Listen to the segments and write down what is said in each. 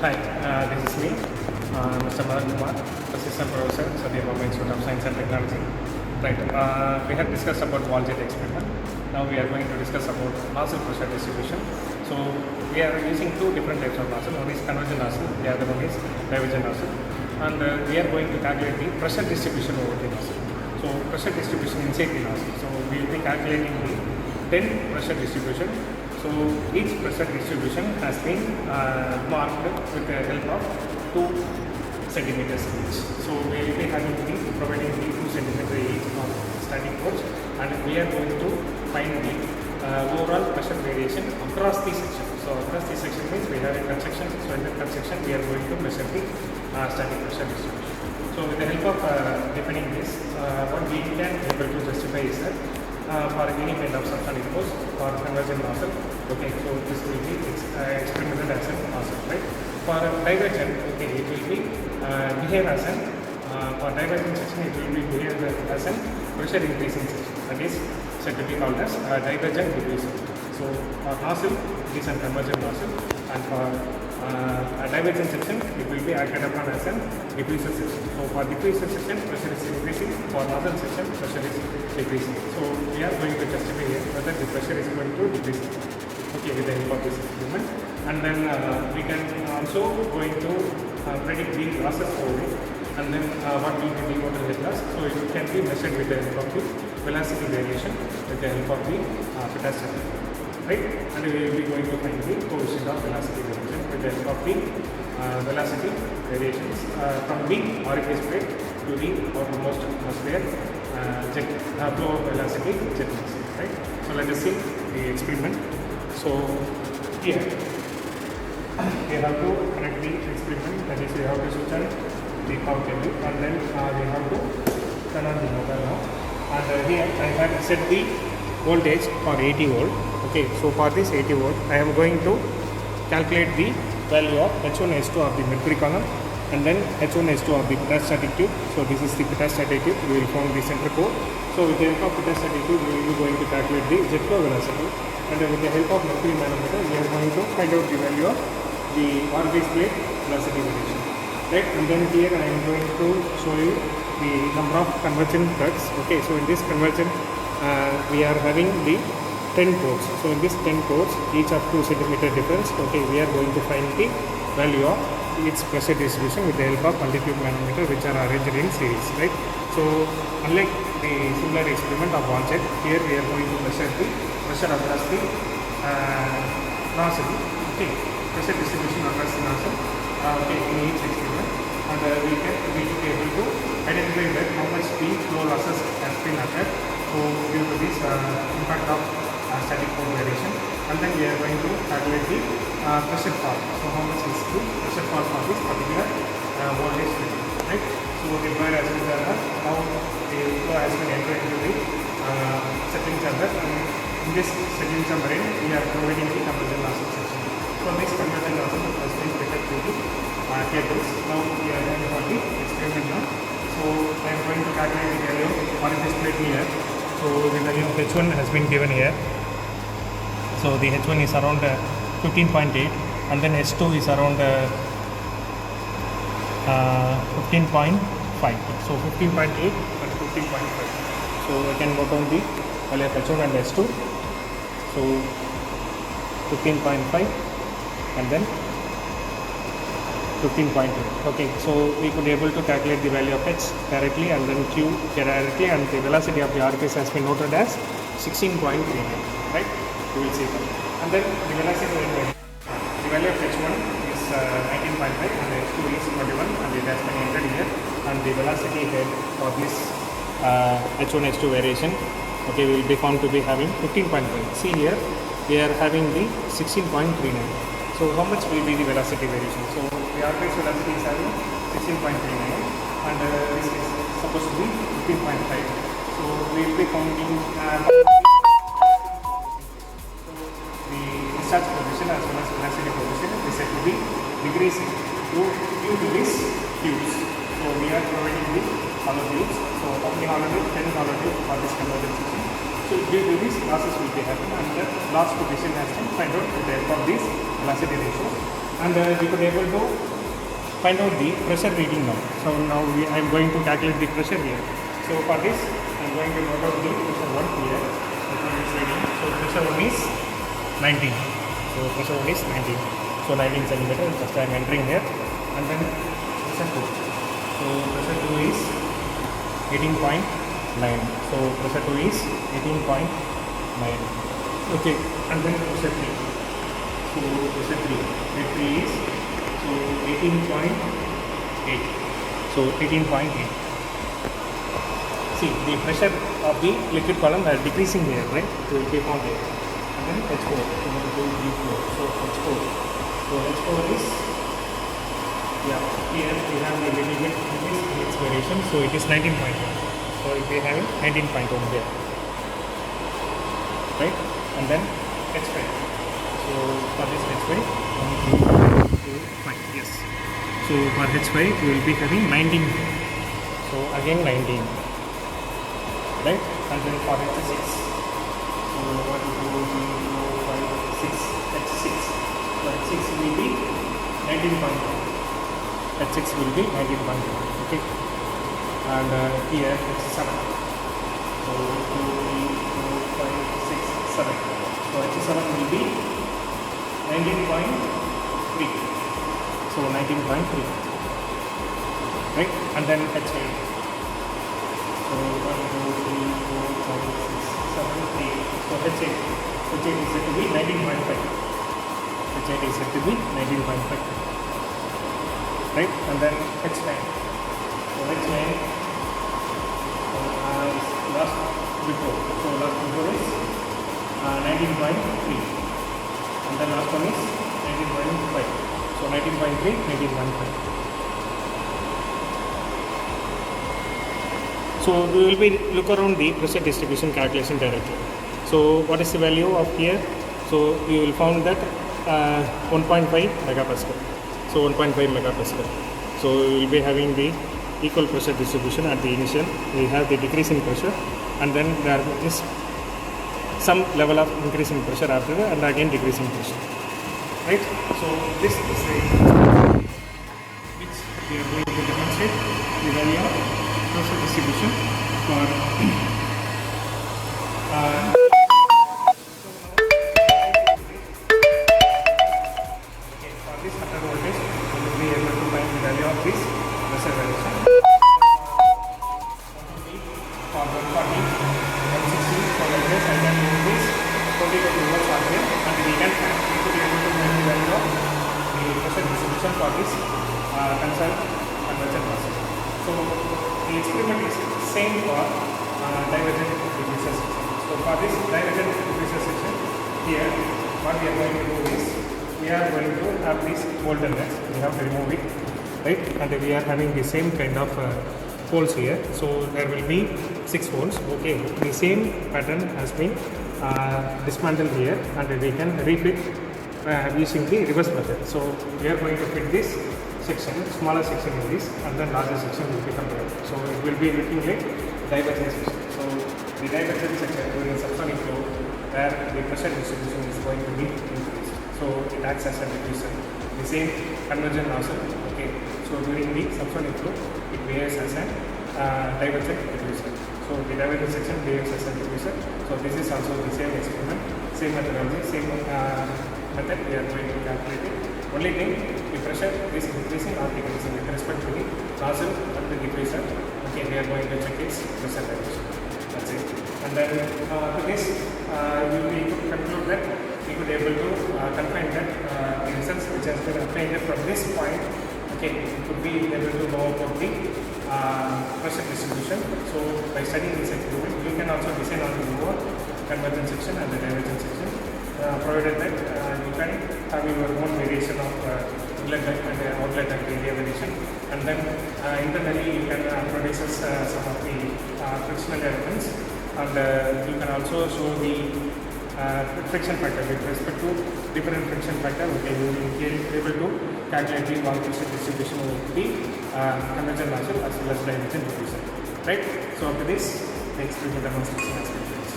Hi, this is me, Mr. Madan Kumar, Assistant Professor, Satyabama Institute of Science and Technology. Right, we have discussed about wall jet experiment. Now we are going to discuss about nozzle pressure distribution. So we are using two different types of nozzle. One is convergent nozzle, the other one is divergent nozzle. And we are going to calculate the pressure distribution over the nozzle. So pressure distribution inside the nozzle. So we will be calculating the 10 pressure distribution. So each pressure distribution has been marked with the help of 2 centimeters each. So we will be providing the 2 centimeter each of static force, and we are going to find the overall pressure variation across the section. So across the section means we have a cut section. So in the cut section we are going to measure the static pressure distribution. So with the help of defining this, what we can able to justify is that for any kind of subsonic force or convergent nozzle, okay, so this will be experimented as a nozzle, right? For divergent, okay, it will be behave as an for divergent section, it will be behave as an pressure increasing section. That is said to be called as divergent diffuser. So for nozzle, it is a convergent nozzle, and for a divergent section, it will be acted upon as a diffuser section. So for diffuser section, pressure is increasing. For nozzle section, pressure is decreasing. So we are going to justify here whether the pressure is going to decrease. Okay, with the help of this experiment, and then we can also going to predict the losses over it, and then what will be the total head loss. So it can be measured with the help of the velocity variation with the help of the petastat, right? And we will be going to find the coefficient of velocity variation with the help of the velocity variations from the orifice plate to the outermost atmosphere jet flow velocity jet mass, right? So let us see the experiment. So here we have to connect the experiment, that is we have to switch on the power cable, and then we have to turn on the mobile now. And here I have set the voltage for 80 volt. Okay, so for this 80 volt, I am going to calculate the value of H1 H2 of the mercury column, and then H1 H2 of the petastat tube. So this is the petastat tube. We will form the center core. So with the help of petastat tube, we will be going to calculate the jet flow velocity, and with the help of mercury manometer, we are going to find out the value of the orifice plate velocity variation, right? And then here I am going to show you the number of convergent cuts. Okay, so in this convergent, we are having the 10 ports. So in this 10 ports, each of 2 centimeter difference, okay, we are going to find the value of its pressure distribution with the help of multi-tube manometer, which are arranged in series, right? So unlike the similar experiment of wall jet, here we are going to measure the pressure across the nozzle, okay, pressure distribution across the nozzle, okay, in each experiment, and we can be able to identify that how much the flow losses has been occurred. So due to this impact of static force variation, and then we are going to calculate the pressure fall. So how much is the pressure fall for this particular voltage setting, right? So the employer has been done, now the flow has been entered into the setting chamber, and in this setting chamber we are providing the convergent nozzle section. So this convergent nozzle has been fitted to the cables. Now we are going for the experiment now. So I am going to calculate the value of orifice plate here. So the value of H1 has been given here. So the H1 is around 15.8, and then H2 is around 15.5. So 15.8 and 15.5. So I can note down the value of H1 and H2. So 15.5 and then 15.8. Okay, so we could able to calculate the value of H directly and then Q directly, and the velocity of the orifice has been noted as 16.39, right? You will see that. And then the velocity the value of H1 is 19.5 and H2 is 21, and it has been entered here, and the velocity head for this H1 H2 variation, okay, will be found to be having 15.5. See here we are having the 16.39. So how much will be the velocity variation? So the orifice velocity is having 16.39, and this is supposed to be 15.5. So we will be counting discharge position as well as velocity position is said to be decreasing due to these tubes. So we are providing the hollow tubes. So how many hollow tubes? 10 hollow tubes for this convergent section. So due to these losses will be happening, and the loss position has been find out with the help of these velocity ratios. and we could able to find out the pressure reading now. So now I am going to calculate the pressure here. So for this I am going to note out the pressure 1 here. So pressure 1 is 19. So pressure 1 is 19. So 19 centimeter. First I am entering here, and then pressure 2. So pressure 2 is 18.9. So pressure 2 is 18.9. Okay, and then pressure 3. So pressure 3. Pressure 3 is so 18.8. So 18.8. See, the pressure of the liquid column are decreasing here, right? So it will keep on there. And then H4. So H4. So H4 is, yeah, here we have a little bit increase in its variation. So it is 19.1. So if we have 19.1 there, right? And then H5. So for this H5, 1, 2, 5. Yes. So for H5 we will be having 19. So again 19. Right? And then for H6, so 1, 2, 3, 4, 5, 6, H6. So H6 will be 19.1. H6 will be 19.1. Okay. And here H7. So 1, 2, 3, 4, 5, 6, 7. So H7 will be 19.3. So 19.3. Right? And then H8. So 1, 2, 3, 4, 5, 6, 7, 8. So H8 is said to be 19.5. H8 is said to be 19.5. Right? And then H9. So H9 is last before. So last before is 19.3. And then last one is 19.5. So 19.3, 19.5. So we will be look around the pressure distribution calculation directly. So what is the value of here? So you will found that 1.5 megapascal. So 1.5 megapascal. So we will be having the equal pressure distribution at the initial. We have the decreasing pressure, and then there is some level of increasing pressure after that, and again decreasing pressure. Right? So this is the which we are going to demonstrate the value of pressure distribution for for this under voltage. We will be able to find the value of this pressure variation. For 140, 160, for like this, I can use this 20 to 2 volts RPM, and we can be able to find the value of the pressure distribution for this concerned convergent process. So the experiment is same for divergent diffuser section. So for this divergent diffuser section, here what we are going to do is we are going to have this molten wax. We have to remove it, right? And we are having the same kind of holes here. So there will be 6 holes. Okay, the same pattern has been dismantled here, and we can refit using the reverse method. So we are going to fit this section, smaller section in this, and then larger section will become there. So it will be looking like divergent section. So the divergent section during subsonic flow, where the pressure distribution is going to be increased. So it acts as a diffuser. The same convergent nozzle. Okay. So during the subsonic flow, it behaves as a divergent diffuser. So the divergent section behaves as a diffuser. So this is also the same experiment, same methodology, same method we are going to calculate it. Only thing, the pressure is increasing or decreasing with respect to the nozzle and the diffuser. Okay, we are going to check its pressure variation. That's it. And then to this, we will conclude that we could able to confine that the results which has been obtained from this point. Okay, we could be able to know about the pressure distribution. So by studying this experiment, you can also design on your convergent section and the divergent section, provided that you can have your own variation of inlet and outlet and area variation, and then internally you can produce some of the frictional elements, and you can also show the friction factor with respect to different friction factor. Okay, you will be able to calculate the wall pressure distribution of the convergent nozzle as well as divergent diffuser. Right? So after this, the experiment demonstration has been finished.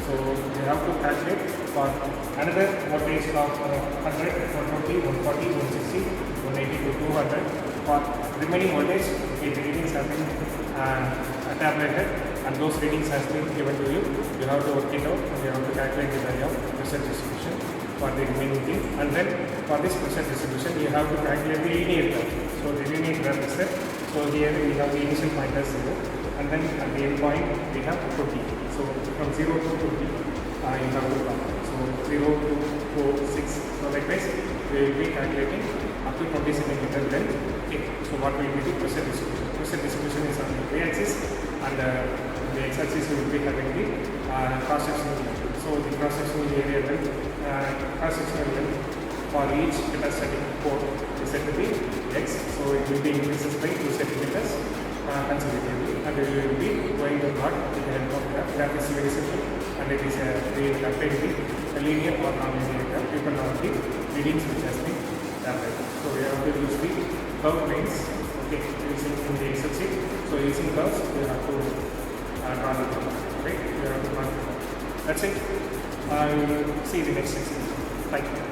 So we have to calculate For another voltage of 100, 120, 140, 160, 180 to 200. For remaining voltage, okay, the readings have been tabulated and those readings has been given to you. You have to work it out and you have to calculate the value of pressure distribution for the remaining thing. And then for this pressure distribution, you have to calculate the linear graph. So the linear graph is there. So here we have the initial point as 0 and then at the end point we have 20. So from 0 to 20 you have to come. So 0 to 4, 6. So likewise we will be calculating up to 20 centimeter length. Okay. So what will be the pressure distribution? Pressure distribution is on the y-axis and the x-axis will be having the cross-sectional length. So the cross-sectional area length, cross-sectional length for each electrostatic pole is said to be x. So it will be increases by 2 centimeters consecutively, and we will be going to plot with the help of graph. Graph is very simple, and it is we will apply the linear or non-linear graph depending on the readings which has been tabulated. So we have to use the curve planes. Okay, using in the Excel sheet. So using curves, we have to draw the curve. Okay, we have to draw the curve. That's it. I will see you in the next section. Thank you.